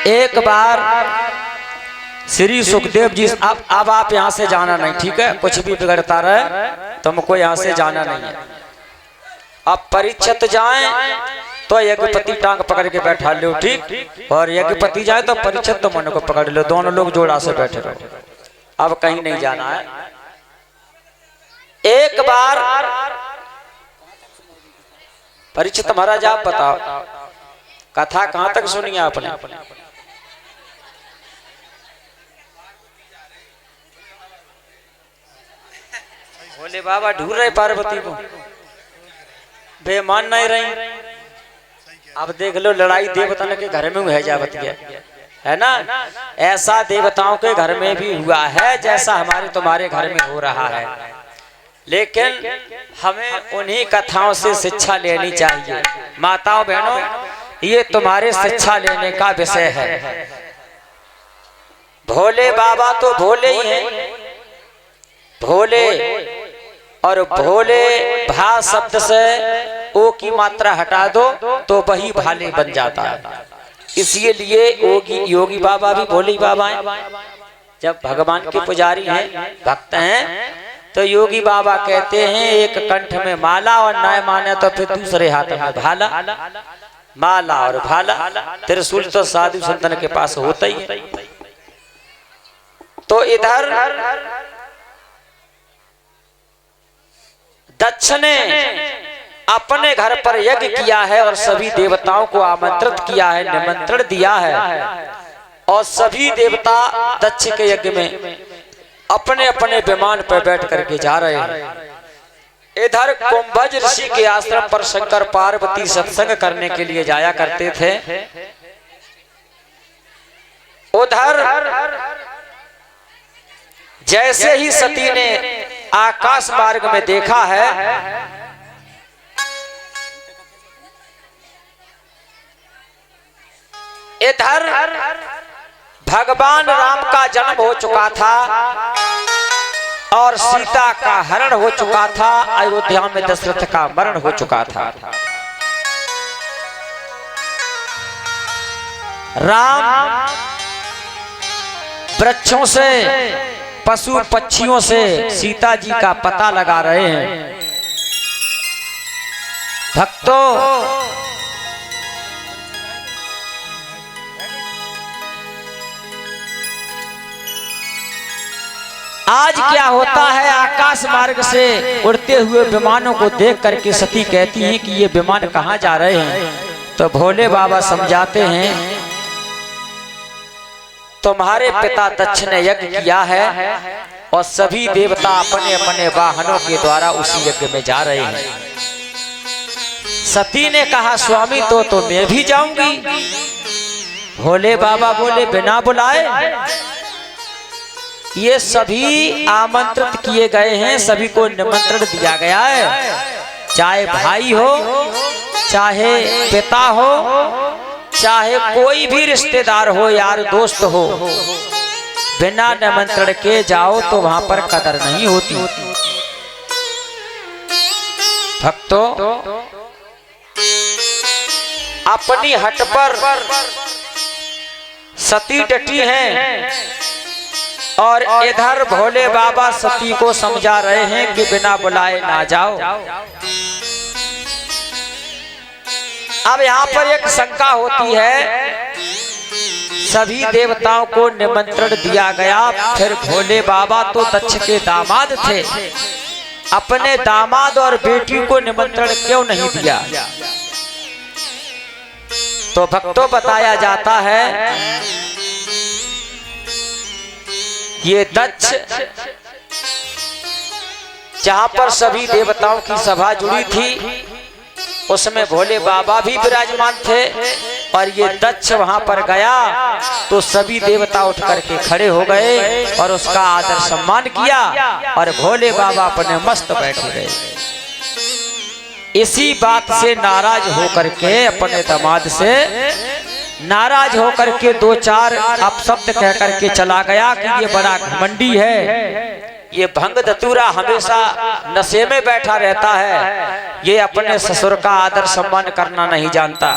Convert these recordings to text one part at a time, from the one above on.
एक बार श्री सुखदेव जी, अब आप यहाँ से जाना नहीं, ठीक है? कुछ भी बिगड़ता रहे तुमको यहाँ से जाना नहीं है। अब परीक्षित जाएं तो यज्ञपति टांग पकड़ के बैठा लो, ठीक? और यज्ञपति जाए तो परीक्षित तो मन को पकड़ लो, दोनों लोग जोड़ा से बैठे रहो। अब कहीं नहीं जाना है। एक बार परीक्षित महाराज आप बताओ, कथा कहां तक सुनी आपने? बोले बाबा ढूंढ रहे पार्वती को, बेमान नहीं रही। अब देख लो लड़ाई देवता के घर में है जावत गया है ना। ऐसा देवताओं के घर में भी हुआ है जैसा हमारे तुम्हारे घर में हो रहा है। लेकिन हमें उन्हीं कथाओं से शिक्षा लेनी चाहिए। माताओं बहनों, ये तुम्हारे शिक्षा लेने का विषय है। भोले बाबा तो भोले ही हैं, भोले, और भोले भा शब्द से ओ की मात्रा हटा दो तो वही भाले बन जाता है। इसीलिए योगी बाबा भी भोले बाबा हैं। जब भगवान के पुजारी हैं, भक्त हैं, तो योगी बाबा कहते हैं एक कंठ में माला और ना माने तो फिर दूसरे हाथ में भाला। माला और भाला, त्रिशूल तो साधु संतन के पास होता ही है। तो इधर दक्ष ने अपने घर पर यज्ञ किया है और सभी देवताओं को आमंत्रित किया है, निमंत्रण दिया है। और सभी देवता दक्ष के यज्ञ में अपने अपने विमान पर बैठ करके जा रहे हैं। इधर कुंभज ऋषि के आश्रम पर शंकर पार्वती सत्संग करने के लिए जाया करते थे। उधर जैसे ही सती ने आकाश मार्ग में देखा है, इधर भगवान राम का जन्म हो चुका था और सीता का हरण हो चुका था, अयोध्या में दशरथ का मरण हो चुका था। राम वृक्षों से, पशु पक्षियों से सीता जी का पता लगा रहे हैं। भक्तों, आज क्या होता है, आकाश मार्ग से उड़ते हुए विमानों को देख करके सती कहती हैं कि ये विमान कहाँ जा रहे हैं। तो भोले बाबा समझाते हैं तुम्हारे पिता दक्ष ने यज्ञ किया है और सभी देवता अपने अपने वाहनों के द्वारा उसी यज्ञ में जा रहे हैं। सती ने कहा स्वामी तो मैं भी जाऊंगी। भोले बाबा बोले बिना बुलाए, ये सभी आमंत्रित किए गए हैं, सभी को निमंत्रण दिया गया है। चाहे भाई हो, चाहे पिता हो, चाहे कोई भी रिश्तेदार हो, यार दोस्त हो, बिना निमंत्रण के जाओ तो वहां पर कदर नहीं होती। भक्तों, अपनी हट पर सती डटी हैं और इधर भोले बाबा सती को समझा रहे हैं कि बिना बुलाए ना जाओ। अब यहाँ पर एक शंका होती है, सभी देवताओं को निमंत्रण दिया गया, फिर भोले बाबा तो दक्ष के दामाद थे, अपने दामाद और बेटी को निमंत्रण क्यों नहीं दिया? तो भक्तों बताया जाता है ये दक्ष जहां पर सभी देवताओं की सभा जुड़ी थी, उसमें भोले बाबा भी विराजमान थे और ये दक्ष वहां पर गया तो सभी देवता उठ करके खड़े हो गए और उसका आदर सम्मान किया और भोले बाबा अपने मस्त बैठे गए। इसी बात से नाराज होकर के, अपने दामाद से नाराज होकर के दो चार अपशब्द कह करके चला गया कि ये बड़ा घमंडी है, ये भंग धतूरा हमेशा नशे में बैठा रहता है, ये अपने ससुर का आदर सम्मान करना नहीं जानता।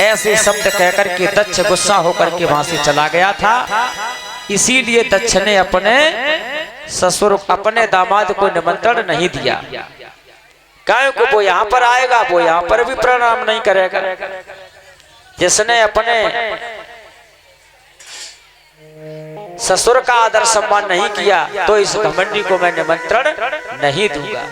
ऐसे शब्द कहकर के दक्ष गुस्सा होकर के वहां से चला गया था। इसीलिए दक्ष ने अपने ससुर अपने दामाद को निमंत्रण नहीं दिया। क्यों को वो यहाँ पर आएगा, वो यहाँ पर भी प्रणाम नहीं करेगा। जिसने अपने ससुर का आदर सम्मान नहीं किया तो इस घमंडी को मैं निमंत्रण नहीं दूंगा।